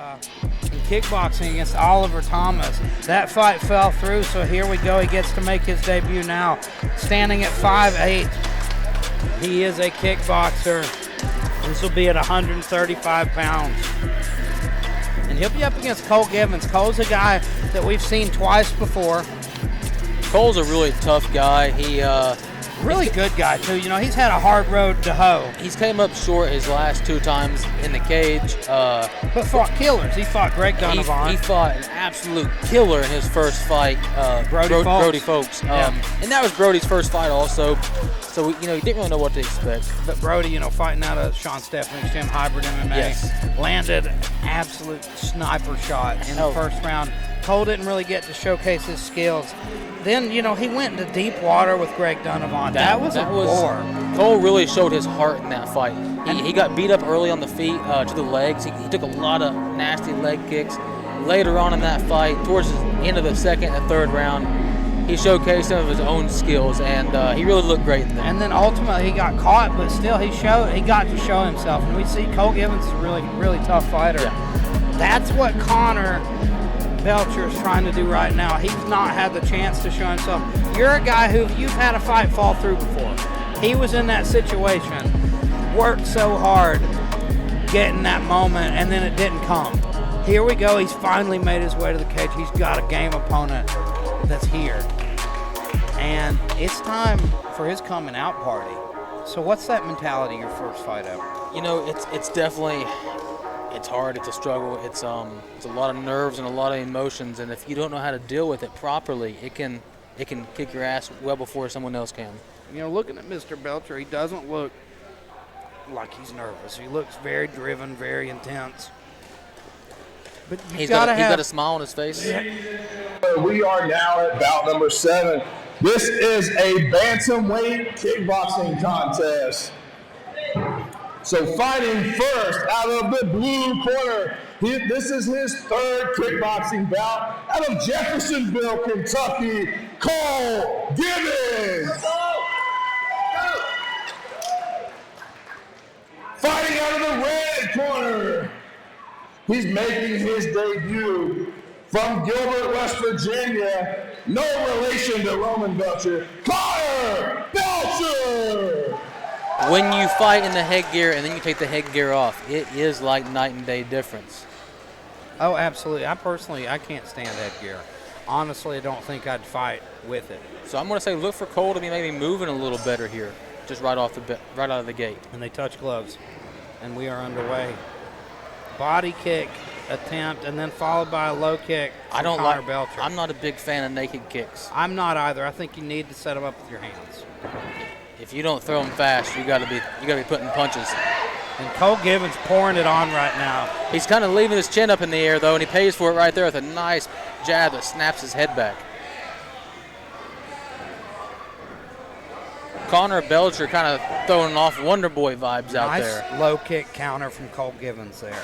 in kickboxing against Oliver Thomas. That fight fell through, so here we go. He gets to make his debut now, standing at 5'8". He is a kickboxer. This will be at 135 pounds. And he'll be up against Kohl Givens. Kohl's a guy that we've seen twice before. Kohl's a really tough guy. Really good guy, too. You know, he's had a hard road to hoe. He's came up short his last 2 times in the cage. But fought killers. He fought Greg Donovan. He fought an absolute killer in his first fight, Brody Folks. Yeah. And that was Brody's first fight also. So, you didn't really know what to expect. But Brody, fighting out of Sean Stephanie's gym, Hybrid MMA, Yes. landed absolute sniper shot in the first round. Kohl didn't really get to showcase his skills. Then, he went into deep water with Greg Donovan. That was a bore. Kohl really showed his heart in that fight. He got beat up early on the feet to the legs. He took a lot of nasty leg kicks. Later on in that fight, towards the end of the second and third round, he showcased some of his own skills, and he really looked great in that. And then ultimately he got caught, but still he got to show himself. And we see Kohl Givens is a really, really tough fighter. Yeah. That's what Connor Belcher is trying to do right now. He's not had the chance to show himself. You're a guy who you've had a fight fall through before. He was in that situation, worked so hard getting that moment, and then it didn't come. Here we go. He's finally made his way to the cage. He's got a game opponent that's here. And it's time for his coming out party. So what's that mentality your first fight ever? It's definitely, it's hard, it's a struggle, it's a lot of nerves and a lot of emotions, and if you don't know how to deal with it properly, it can kick your ass well before someone else can. Looking at Mr. Belcher, he doesn't look like he's nervous. He looks very driven, very intense. But he's got a smile on his face. Yeah. We are now at bout number 7. This is a bantamweight kickboxing contest. So fighting first out of the blue corner, this is his 3rd kickboxing bout out of Jeffersonville, Kentucky, Kohl Givens. Fighting out of the red corner, he's making his debut from Gilbert, West Virginia. No relation to Roman Belcher. Connor Belcher! When you fight in the headgear and then you take the headgear off, it is like night and day difference. Oh, absolutely. I can't stand headgear. Honestly, I don't think I'd fight with it. So I'm going to say look for Kohl to be maybe moving a little better here, just right out of the gate. And they touch gloves, and we are underway. Body kick attempt, and then followed by a low kick from Connor Belcher. I'm not a big fan of naked kicks. I'm not either. I think you need to set them up with your hands. If you don't throw them fast, you got to be putting punches. And Kohl Givens pouring it on right now. He's kind of leaving his chin up in the air though, and he pays for it right there with a nice jab that snaps his head back. Connor Belcher kind of throwing off Wonder Boy vibes out there. Nice low kick counter from Kohl Givens there.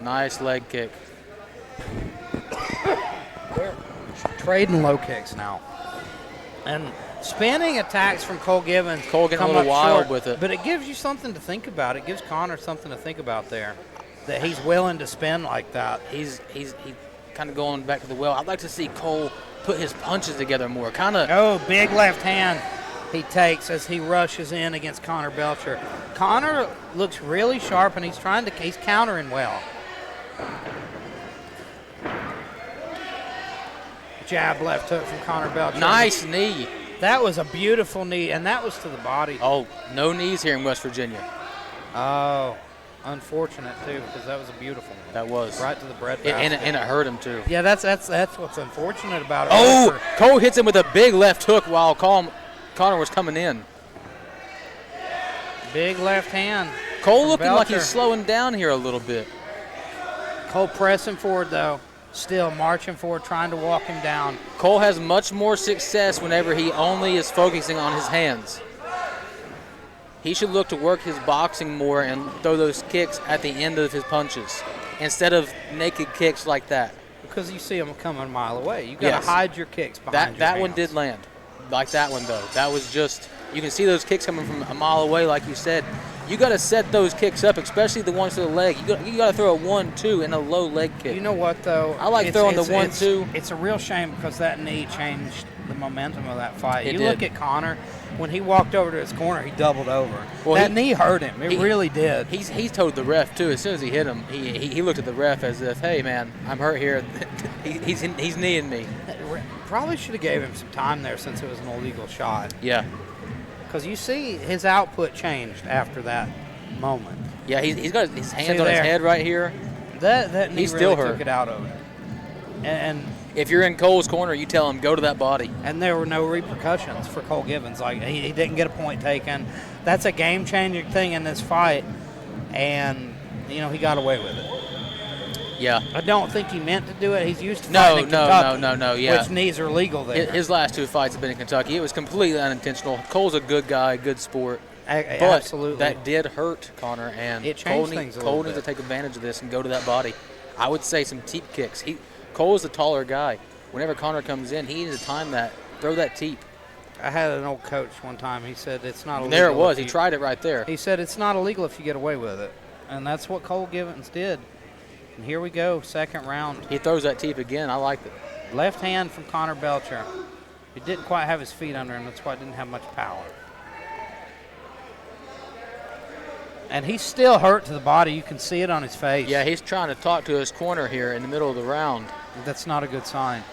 Nice leg kick. They're trading low kicks now. And spinning attacks from Kohl Givens. Kohl getting a little wild with it. But it gives you something to think about. It gives Connor something to think about there, that he's willing to spin like that. He's kind of going back to the well. I'd like to see Kohl put his punches together more. Big left hand he takes as he rushes in against Connor Belcher. Connor looks really sharp, and he's countering well. Jab left hook from Connor Belcher. Nice knee. That was a beautiful knee, and that was to the body. Oh, no knees here in West Virginia. Oh, unfortunate too, because that was a beautiful one. That was right to the breadbasket. And it hurt him too. Yeah, that's what's unfortunate about it. Oh, Kohl hits him with a big left hook while Connor was coming in. Big left hand. Kohl looking like he's slowing down here a little bit. Kohl pressing forward though. Still marching forward, trying to walk him down. Kohl has much more success whenever he only is focusing on his hands. He should look to work his boxing more and throw those kicks at the end of his punches instead of naked kicks like that. Because you see them coming a mile away. You got to hide your kicks behind that one did land. Like that one though. That was just, you can see those kicks coming from a mile away like you said. You got to set those kicks up, especially the ones to the leg. You got to throw a 1-2 and a low leg kick. You know what, though? I like throwing the 1-2. It's a real shame because that knee changed the momentum of that fight. It you did. look at Conor, when he walked over to his corner, he doubled over. Well, that knee hurt him. It really did. He's told the ref, too. As soon as he hit him, he looked at the ref as if, hey, man, I'm hurt here. he's kneeing me. Probably should have gave him some time there since it was an illegal shot. Yeah. Because you see his output changed after that moment. Yeah, he's got his hands See on his there. head right here. That knee He's still really hurt. took it out of him. And If you're in Cole's corner, you tell him, go to that body. and there were no repercussions for Cole Givens. Like he didn't get a point taken. That's a game-changing thing in this fight, and he got away with it. Yeah. I don't think he meant to do it. He's used to fighting in Kentucky, no, yeah. which knees are legal there. His last 2 fights have been in Kentucky. It was completely unintentional. Cole's a good guy, good sport. But Absolutely. that did hurt Conor, and It changed things a Cole little needs to bit. take advantage of this and go to that body. I would say some teep kicks. Cole's a taller guy. Whenever Conor comes in, he needs to time that, throw that teep. I had an old coach one time. He said it's not illegal. And there it was. if He tried it right there. He said it's not illegal if you get away with it, and that's what Cole Givens did. And here we go, second round. He throws that teep again. I like it. Left hand from Conor Belcher. He didn't quite have his feet under him. That's why he didn't have much power. And he's still hurt to the body. You can see it on his face. Yeah, he's trying to talk to his corner here in the middle of the round. That's not a good sign.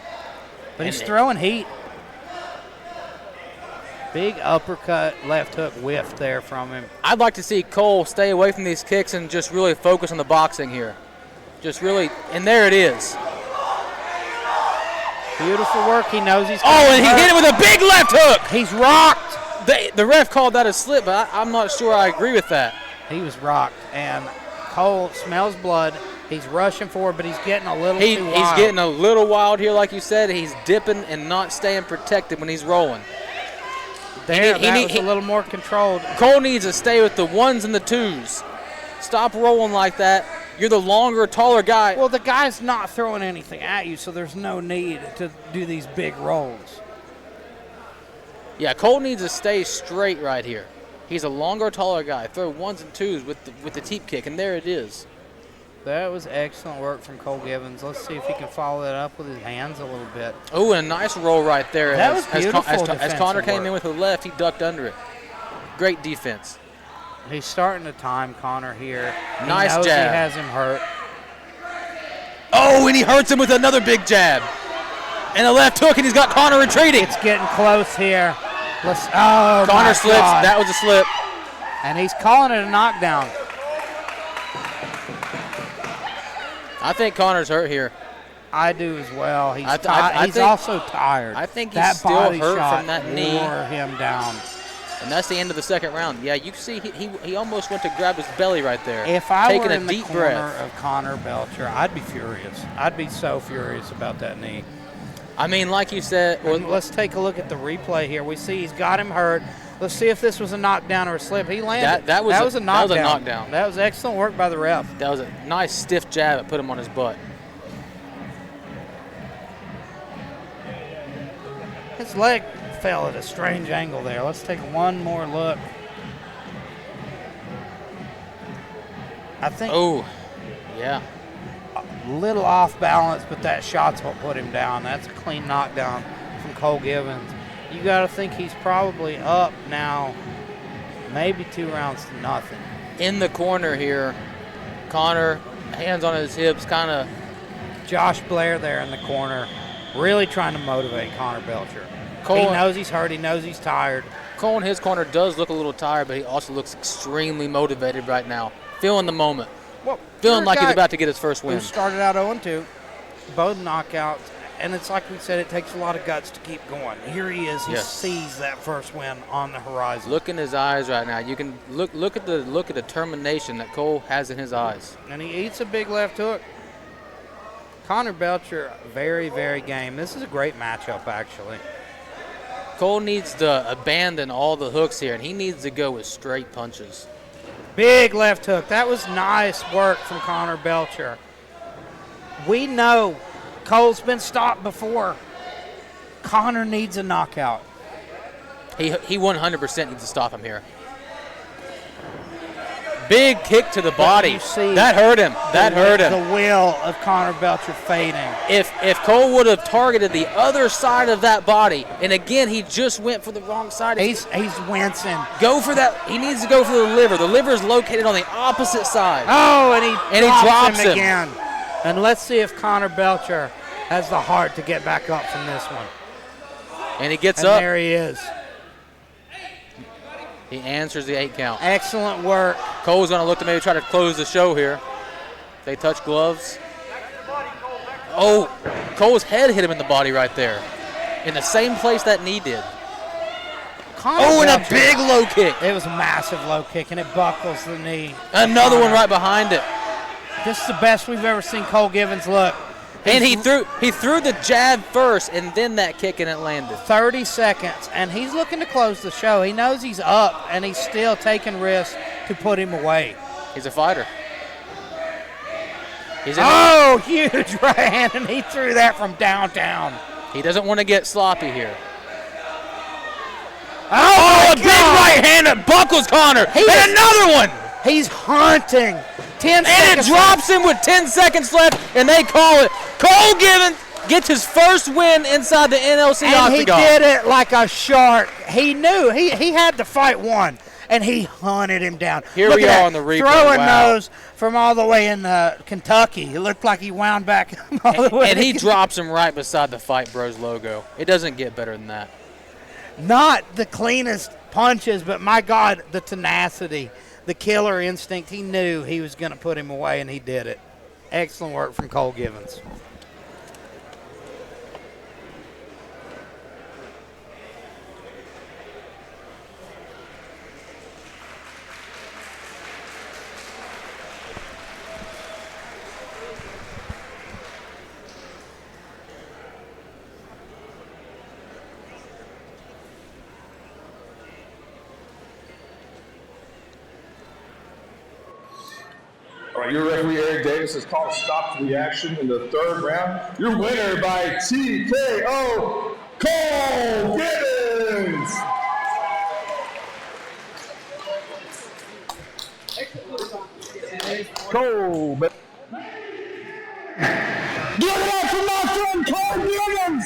But And he's throwing heat. Big uppercut, left hook whiff there from him. I'd like to see Cole stay away from these kicks and just really focus on the boxing here. Just really, and there it is. Beautiful work. He knows he's And he hit it with a big left hook. He's rocked. The ref called that a slip, but I'm not sure I agree with that. He was rocked, and Cole smells blood. He's rushing forward, but he's getting a little too wild. He's getting a little wild here, like you said. He's dipping and not staying protected when he's rolling. That was a little more controlled. Cole needs to stay with the 1s and the 2s. Stop rolling like that. You're the longer, taller guy. Well, the guy's not throwing anything at you, so there's no need to do these big rolls. Yeah, Cole needs to stay straight right here. He's a longer, taller guy. Throw 1s and 2s with the teep kick, and there it is. That was excellent work from Cole Givens. Let's see if he can follow that up with his hands a little bit. Oh, and a nice roll right there. That was beautiful As Conor defensive came in work. with the left, he ducked under it. Great defense. He's starting to time Conor here. Nice he knows jab. He has him hurt. Oh, and he hurts him with another big jab. And a left hook, and he's got Conor retreating. It's getting close here. Conor slips. God. That was a slip. And he's calling it a knockdown. I think Conor's hurt here. I do as well. He's I he's think- also tired. I think he's that still body hurt shot from that knee. wore him down. And that's the end of the second round. Yeah, you see he almost went to grab his belly right there. If I taking were a in the deep corner breath. of Conor Belcher, I'd be furious. I'd be so furious about that knee. I mean, like you said, And let's take a look at the replay here. We see he's got him hurt. Let's see if this was a knockdown or a slip. He landed. That was a knockdown. knockdown. That was excellent work by the ref. that was a nice stiff jab that put him on his butt. His leg fell at a strange angle there. Let's take one more look. I think Oh, yeah. a little off balance, but that shot's what put him down. That's a clean knockdown from Cole Givens. You got to think he's probably up now, maybe 2 rounds to nothing. In the corner here, Conor, hands on his hips, kind of. Josh Blair there in the corner, really trying to motivate Conor Belcher. Cole- He knows he's hurt. He knows he's tired. Cole in his corner does look a little tired, but he also looks extremely motivated right now. Feeling the moment. Well, Feeling like he's about to get his first who win. started out 0-2, both knockouts, and it's like we said, it takes a lot of guts to keep going. Here he is. He Yes. sees that first win on the horizon. Look in his eyes right now. You can look at the determination that Cole has in his eyes. And he eats a big left hook. Conor Belcher, very, very game. This is a great matchup, actually. Cole needs to abandon all the hooks here, and he needs to go with straight punches. Big left hook. That was nice work from Conor Belcher. We know Cole's been stopped before. Conor needs a knockout. He 100% needs to stop him here. Big kick to the body. You see that hurt him. That hurt him. The will of Connor Belcher fading. If Kohl would have targeted the other side of that body, and again, he just went for the wrong side. He's wincing. Go for that. He needs to go for the liver. The liver is located on the opposite side. Oh, and he drops him again. And let's see if Connor Belcher has the heart to get back up from this one. And he gets up. There he is. He answers the 8 count. Excellent work. Kohl's going to look to maybe try to close the show here. They touch gloves. Oh, Kohl's head hit him in the body right there. In the same place that knee did. And a big low kick. It was a massive low kick, and it buckles the knee. Another one right behind it. This is the best we've ever seen Kohl Givens look. And he threw the jab first, and then that kick, and it landed. 30 seconds, and he's looking to close the show. He knows he's up, and he's still taking risks to put him away. He's a fighter. Huge right hand, and he threw that from downtown. He doesn't want to get sloppy here. A big right hand that buckles Connor. And another one. He's hunting. 10 and seconds it drops him with 10 seconds left, and they call it. Kohl Givens gets his first win inside the NLC octagon. And he did it like a shark. He knew he had the fight won, and he hunted him down. Here we are on the replay. Throwing those from all the way in Kentucky. It looked like he wound back all the way. And he drops him right beside the Fight Bros logo. It doesn't get better than that. Not the cleanest punches, but my God, the tenacity. The killer instinct. He knew he was going to put him away, and he did it. Excellent work from Kohl Givens. All right, your referee, Eric Davis, has called a stop to the action in the 3rd round. Your winner by TKO, Kohl Givens. Kohl. Give it up for my friend Kohl Givens,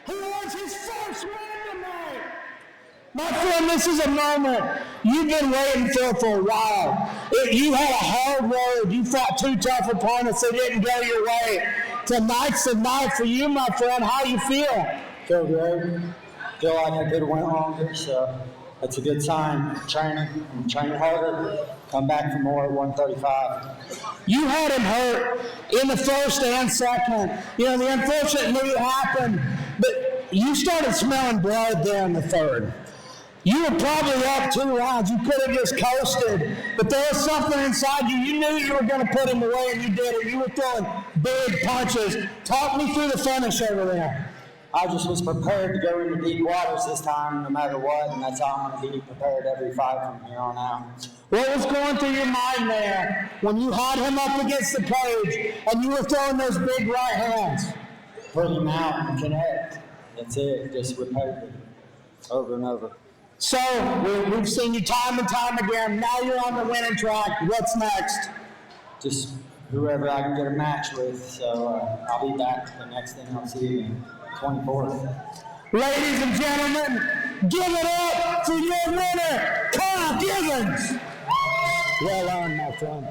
who wants his first win tonight. My friend, this is a moment you've been waiting for a while. You had a hard road. You fought 2 tough opponents that didn't go your way. Tonight's the night for you, my friend. How you feel? Feel great. Feel like I could have went longer, so that's a good sign. Training harder. Come back for more at 135. You had him hurt in the 1st and 2nd. You know, the unfortunate move happened, but you started smelling blood there in the 3rd. You were probably up 2 rounds. You could have just coasted, but there was something inside you. You knew you were going to put him away, and you did it. You were throwing big punches. Talk me through the finish over there. I just was prepared to go into deep waters this time, no matter what, and that's how I'm going to be prepared every fight from here on out. What was going through your mind there when you had him up against the cage and you were throwing those big right hands? Put him out and connect. That's it. Just repeatedly, over and over. So, we've seen you time and time again. Now you're on the winning track. What's next? Just whoever I can get a match with. So I'll be back. The next thing I'll see you 24th. Ladies and gentlemen, give it up for your winner, Kohl Givens. Well done, my friend.